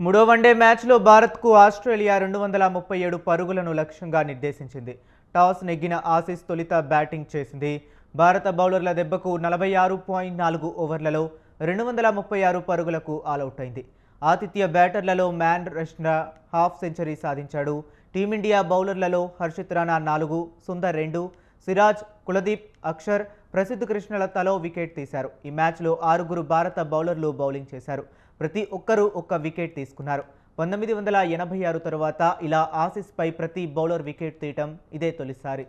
మూడో వన్డే మ్యాచ్లో భారత్కు ఆస్ట్రేలియా 237 పరుగులను లక్ష్యంగా నిర్దేశించింది. టాస్ నెగ్గిన ఆసీస్ తొలిత బ్యాటింగ్ చేసింది. భారత బౌలర్ల దెబ్బకు 46.4 ఓవర్లలో 236 పరుగులకు ఆలౌట్ అయింది. ఆతిథ్య బ్యాటర్లలో మ్యాన్ రష్నా హాఫ్ సెంచరీ సాధించాడు. టీమిండియా బౌలర్లలో హర్షిత్ రాణా 4, సుందర్ 2, సిరాజ్, కులదీప్, అక్షర్, ప్రసిద్ధ్ కృష్ణల తలో వికెట్ తీశారు. ఈ మ్యాచ్లో 6 భారత బౌలర్లు బౌలింగ్ చేశారు. ప్రతి ఒక్కరూ ఒక్క వికెట్ తీసుకున్నారు. 1986 తరువాత ఇలా ఆసీస్పై ప్రతి బౌలర్ వికెట్ తీయటం ఇదే తొలిసారి.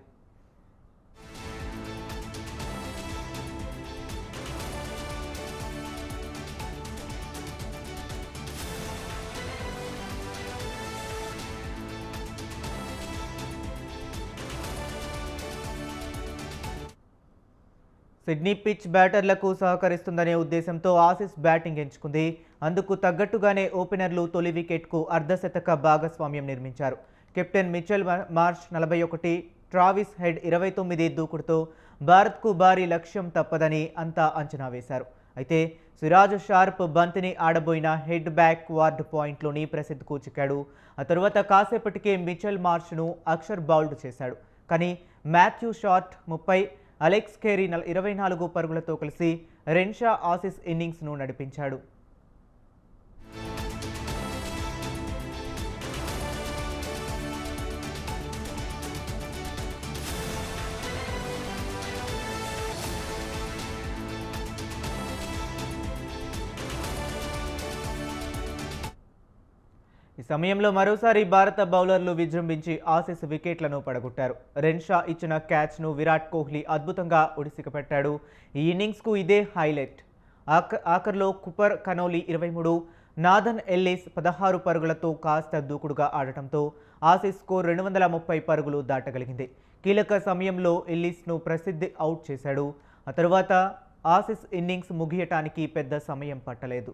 సిడ్నీ పిచ్ బ్యాటర్లకు సహకరిస్తుందనే ఉద్దేశంతో ఆసీస్ బ్యాటింగ్ ఎంచుకుంది. అందుకు తగ్గట్టుగానే ఓపెనర్లు తొలి వికెట్కు అర్ధశతక భాగస్వామ్యం నిర్మించారు. Captain Mitchell Marsh 41, Travis head 29 దూకుడుతో భారత్కు భారీ లక్ష్యం తప్పదని అంతా అంచనా వేశారు. అయితే సిరాజ్ షార్ప్ బంతిని ఆడబోయిన హెడ్ బ్యాక్ వార్డ్ పాయింట్లోని ప్రసిద్ధ్కు చిక్కాడు. ఆ తరువాత కాసేపటికే మిచెల్ మార్ష్ను అక్షర్ బౌల్డ్ చేశాడు. కానీ మాథ్యూ షార్ట్ 30, అలెక్స్ కేరీ 24 పరుగులతో కలిసి రెన్షా ఆసీస్ ఇన్నింగ్స్ను నడిపించాడు. ఈ సమయంలో మరోసారి భారత బౌలర్లు విజృంభించి ఆసీస్ వికెట్లను పడగొట్టారు. రెన్షా ఇచ్చిన క్యాచ్ను విరాట్ కోహ్లీ అద్భుతంగా ఒడిసికపెట్టాడు. ఈ ఇన్నింగ్స్కు ఇదే హైలైట్. ఆఖర్లో కుపర్ కనోలీ 23, నాథన్ ఎల్లిస్ 16 పరుగులతో కాస్త దూకుడుగా ఆడటంతో ఆసీస్ స్కోర్ 230 పరుగులు దాటగలిగింది. కీలక సమయంలో ఎల్లిస్ను ప్రసిద్ధి అవుట్ చేశాడు. ఆ తరువాత ఆసీస్ ఇన్నింగ్స్ ముగియటానికి పెద్ద సమయం పట్టలేదు.